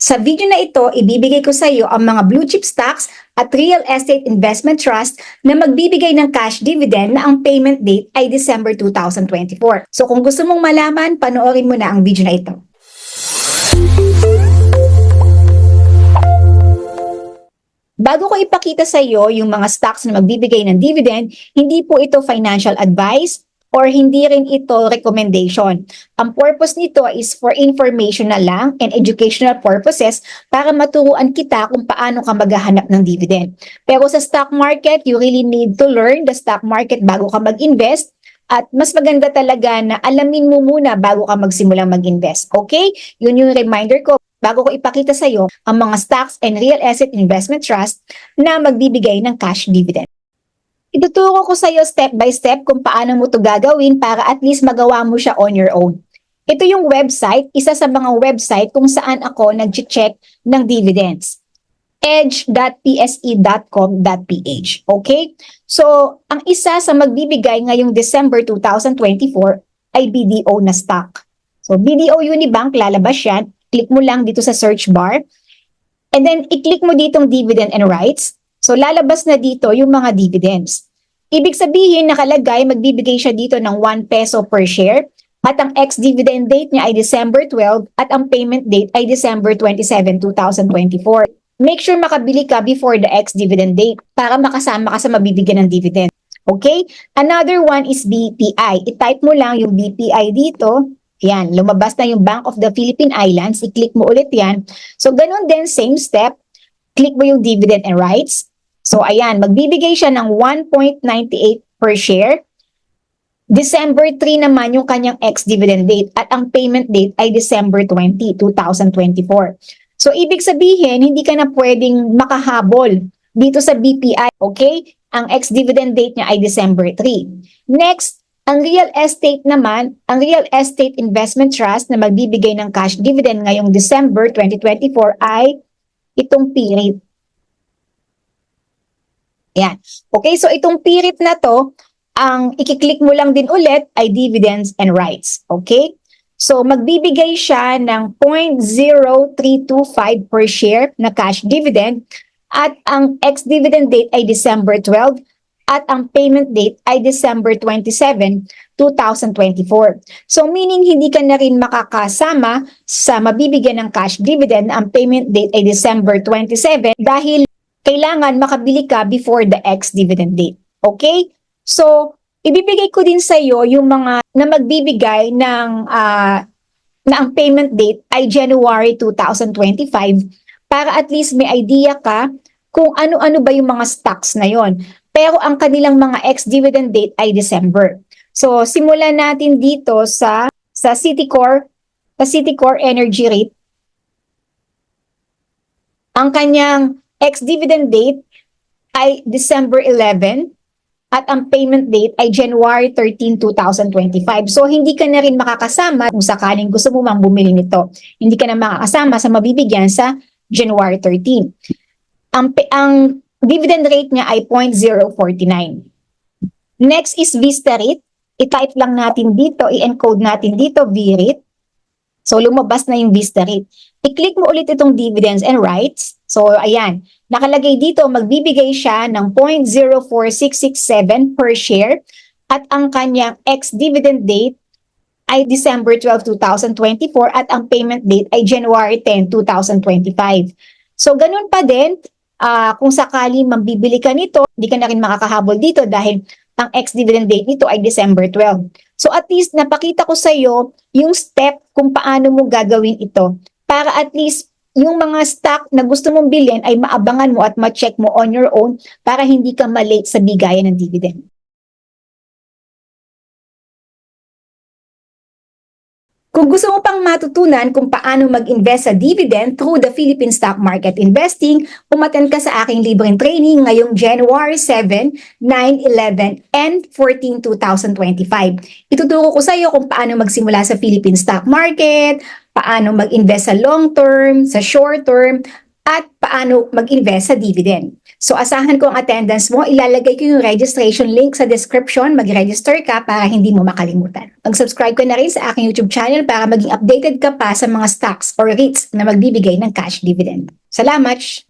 Sa video na ito, ibibigay ko sa iyo ang mga blue chip stocks at real estate investment trust na magbibigay ng cash dividend na ang payment date ay December 2024. So kung gusto mong malaman, panoorin mo na ang video na ito. Bago ko ipakita sa iyo yung mga stocks na magbibigay ng dividend, hindi po ito financial advice or hindi rin ito recommendation. Ang purpose nito is for informational lang and educational purposes para maturuan kita kung paano ka maghahanap ng dividend. Pero sa stock market, you really need to learn the stock market bago ka mag-invest. At mas maganda talaga na alamin mo muna bago ka magsimulang mag-invest. Okay? Yun yung reminder ko bago ko ipakita sa iyo ang mga stocks and real estate investment trust na magbibigay ng cash dividend. Ituturo ko sa iyo step by step kung paano mo ito gagawin para at least magawa mo siya on your own. Ito yung website, isa sa mga website kung saan ako nag-check ng dividends. edge.pse.com.ph. Okay? So, ang isa sa magbibigay ngayong December 2024 ay BDO na stock. So, BDO Unibank, lalabas yan. Click mo lang dito sa search bar. And then, i-click mo ditong dividend and rights. So, lalabas na dito yung mga dividends. Ibig sabihin, nakalagay, magbibigay siya dito ng 1 peso per share at ang ex-dividend date niya ay December 12 at ang payment date ay December 27, 2024. Make sure makabili ka before the ex-dividend date para makasama ka sa mabibigyan ng dividend. Okay? Another one is BPI. I-type mo lang yung BPI dito. Yan, lumabas na yung Bank of the Philippine Islands. I-click mo ulit yan. So, ganun din, same step. Click mo yung dividend and rights. So, ayan, magbibigay siya ng 1.98 per share. December 3 naman yung kanyang ex-dividend date at ang payment date ay December 20, 2024. So, ibig sabihin, hindi ka na pwedeng makahabol dito sa BPI, okay? Ang ex-dividend date niya ay December 3. Next, ang real estate naman, ang real estate investment trust na magbibigay ng cash dividend ngayong December 2024 ay itong PREIT. Yan. Okay, so itong PREIT na to, ang ikiklik mo lang din ulit ay dividends and rights. Okay? So, magbibigay siya ng 0.0325 per share na cash dividend at ang ex-dividend date ay December 12 at ang payment date ay December 27, 2024. So, meaning hindi ka na rin makakasama sa mabibigyan ng cash dividend. Ang payment date ay December 27 dahil kailangan makabili ka before the ex-dividend date. Okay? So, ibibigay ko din sa iyo yung mga na magbibigay ng na ang payment date ay January 2025 para at least may idea ka kung ano-ano ba yung mga stocks na yon. Pero ang kanilang mga ex-dividend date ay December. So, simulan natin dito sa Citicorp Energy REIT. Ang kanyang ex-dividend date ay December 11 at ang payment date ay January 13, 2025. So, hindi ka na rin makakasama kung sakaling gusto mo mang bumili nito. Hindi ka na makakasama sa mabibigyan sa January 13. Ang dividend rate niya ay 0.049. Next is Vista REIT. I-type lang natin dito, i-encode natin dito, VREIT. So, lumabas na yung Vista REIT. I-click mo ulit itong dividends and rights. So, ayan. Nakalagay dito, magbibigay siya ng 0.04667 per share at ang kanyang ex-dividend date ay December 12, 2024 at ang payment date ay January 10, 2025. So, ganun pa din, kung sakali mambibili ka nito, hindi ka na rin makakahabol dito dahil ang ex-dividend date nito ay December 12. So, at least napakita ko sa iyo yung step kung paano mo gagawin ito para at least yung mga stock na gusto mong bilhin ay maabangan mo at ma-check mo on your own para hindi ka ma-late sa bigayan ng dividend. Kung gusto mo pang matutunan kung paano mag-invest sa dividend through the Philippine Stock Market Investing, umattend ka sa aking libreng training ngayong January 7, 9, 11, and 14, 2025. Ituturo ko sa iyo kung paano magsimula sa Philippine Stock Market, paano mag-invest sa long term, sa short term, at paano mag-invest sa dividend. So asahan ko ang attendance mo, ilalagay ko yung registration link sa description, mag-register ka para hindi mo makalimutan. Mag-subscribe ka na rin sa aking YouTube channel para maging updated ka pa sa mga stocks or REITs na magbibigay ng cash dividend. Salamat!